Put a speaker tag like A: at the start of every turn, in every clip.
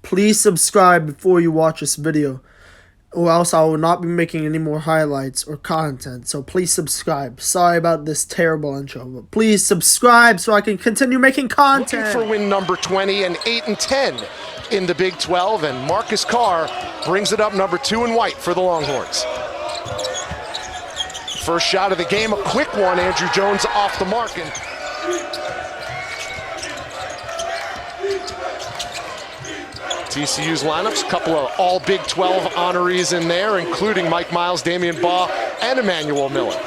A: Please subscribe before you watch this video, or else I will not be making any more highlights or content. So please subscribe. Sorry about this terrible intro, but please subscribe so I can continue making content.
B: Looking for win number 20 and 8-10 in the Big 12, and Marcus Carr brings it up number 2 in white for the Longhorns. First shot of the game, a quick one. Andrew Jones off the mark, and TCU's lineups, a couple of all Big 12 honorees in there, including Mike Miles, Damian Baugh, and Emmanuel Miller.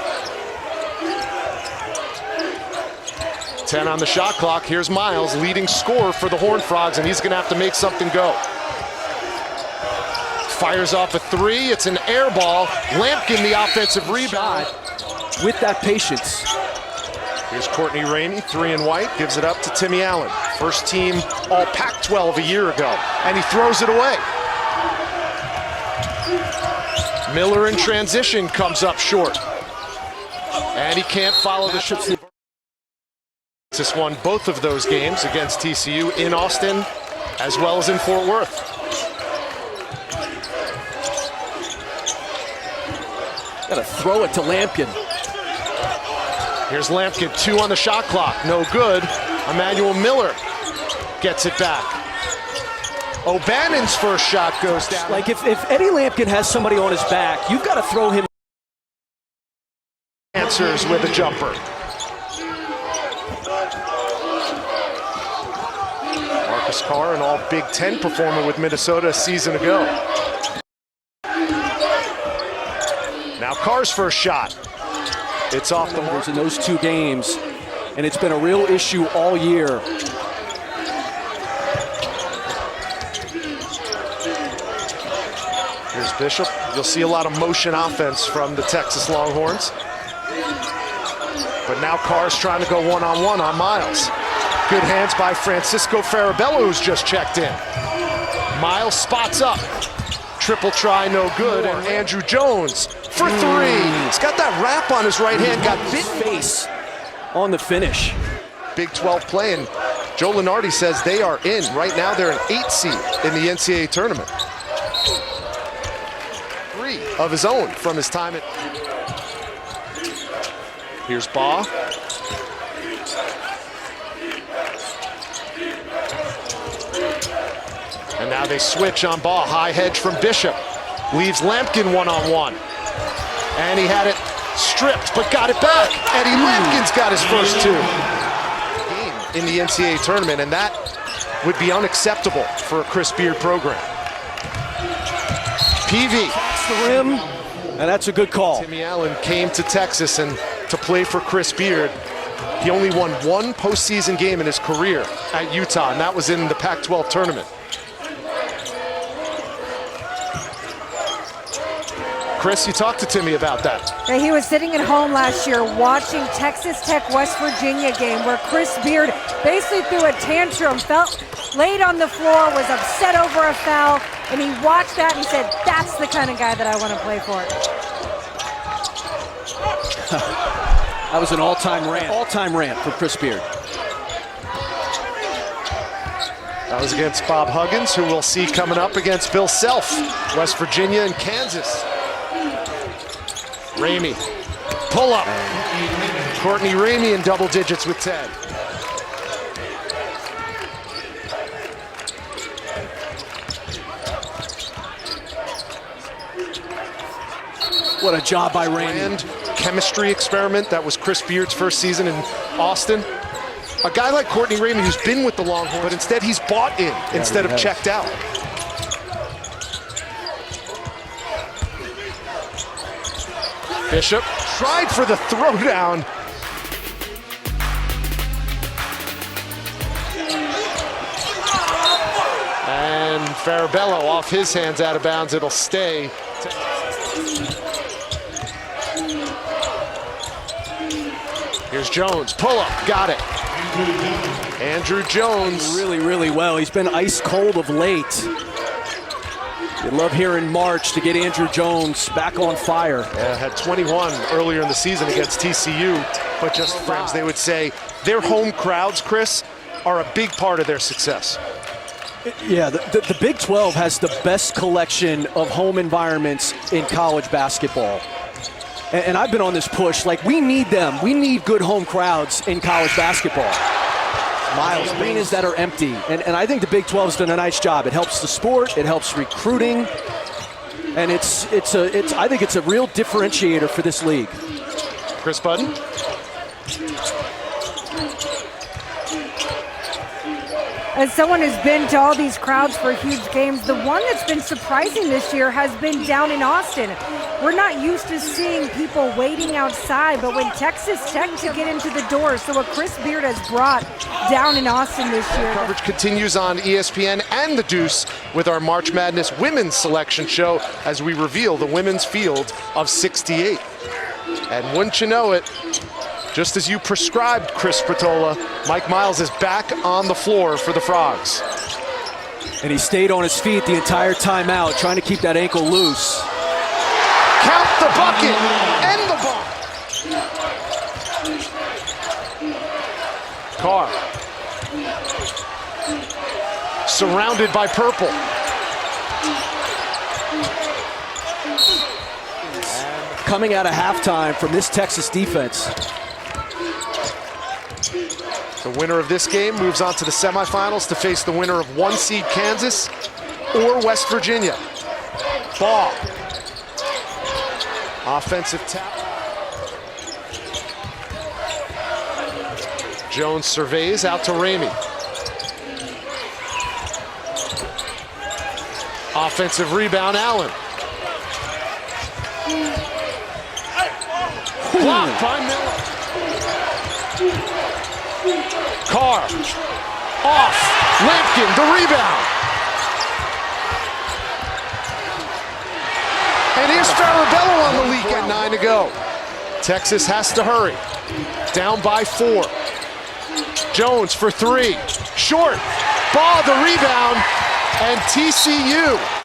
B: 10 on the shot clock. Here's Miles, leading scorer for the Horned Frogs, and he's going to have to make something go. Fires off a 3. It's an air ball. Lampkin, the offensive rebound.
C: With that patience.
B: Here's Courtney Ramey, 3 in white, gives it up to Timmy Allen. First team all Pac-12 a year ago, and he throws it away. Miller in transition comes up short, and he can't follow the shot. Just won both of those games against TCU in Austin as well as in Fort Worth.
C: Gotta throw it to Lampkin.
B: Here's Lampkin, 2 on the shot clock, no good. Emmanuel Miller gets it back. O'Bannon's first shot goes down.
C: Like if Eddie Lampkin has somebody on his back, you've got to throw him.
B: Answers with a jumper. Marcus Carr, an all Big 10 performer with Minnesota a season ago. Now Carr's first shot. It's off the mark.
C: In those 2 games, and it's been a real issue all year.
B: Here's Bishop. You'll see a lot of motion offense from the Texas Longhorns. But now Carr's trying to go one-on-one on Miles. Good hands by Francisco Farabello, who's just checked in. Miles spots up. Triple try, no good, and Andrew Jones for 3. He's got that wrap on his right hand, got bit
C: Face on the finish.
B: Big 12 play, and Joe Lunardi says they are in. Right now, they're an 8 seed in the NCAA tournament. 3 of his own from his time at... Here's Baugh. And now they switch on Baugh. High hedge from Bishop. Leaves Lampkin one-on-one. And he had it stripped, but got it back. Eddie Lampkin's got his first 2. In the NCAA tournament, and that would be unacceptable for a Chris Beard program. Peavy.
C: That's the rim, and that's a good call.
B: Timmy Allen came to Texas and to play for Chris Beard. He only won 1 postseason game in his career at Utah, and that was in the Pac-12 tournament. Chris, you talked to Timmy about that.
D: Yeah, he was sitting at home last year watching Texas Tech West Virginia game where Chris Beard basically threw a tantrum, laid on the floor, was upset over a foul, and he watched that and said, that's the kind of guy that I want to play for.
C: That was an all-time rant for Chris Beard.
B: That was against Bob Huggins, who we'll see coming up against Bill Self, West Virginia and Kansas. Ramey, pull up. Courtney Ramey in double digits with 10.
C: What a job by Ramey.
B: And chemistry experiment. That was Chris Beard's first season in Austin. A guy like Courtney Ramey who's been with the Longhorns, but instead he's bought in instead of checked out. Bishop tried for the throwdown. And Farabello off his hands, out of bounds. It'll stay. Here's Jones, pull up, got it. Andrew Jones.
C: Really well. He's been ice cold of late. You love hearing March to get Andrew Jones back on fire.
B: Yeah, had 21 earlier in the season against TCU, but just friends, they would say their home crowds, Chris, are a big part of their success.
C: Yeah, the Big 12 has the best collection of home environments in college basketball. And I've been on this push. Like, we need them. We need good home crowds in college basketball. Miles, arenas that are empty. And I think the Big 12's done a nice job. It helps the sport. It helps recruiting. And I think it's a real differentiator for this league.
B: Chris Budden.
D: As someone who's been to all these crowds for huge games, the one that's been surprising this year has been down in Austin. We're not used to seeing people waiting outside, but when Texas Tech to get into the doors, so what Chris Beard has brought down in Austin this year.
B: Coverage continues on ESPN and The Deuce with our March Madness Women's Selection Show as we reveal the women's field of 68. And wouldn't you know it, just as you prescribed, Chris Spatola, Mike Miles is back on the floor for the Frogs.
C: And he stayed on his feet the entire time out, trying to keep that ankle loose.
B: Count the bucket and the ball. Carr. Surrounded by purple.
C: Coming out of halftime from this Texas defense.
B: The winner of this game moves on to the semifinals to face the winner of 1 seed Kansas or West Virginia. Ball. Offensive tap. Jones surveys out to Ramey. Offensive rebound, Allen. Blocked by Miller. Carr. Off. Lampkin, the rebound. And here's Farabello on the leak at 9 to go. Texas has to hurry. Down by 4. Jones for 3. Short. Ball, the rebound. And TCU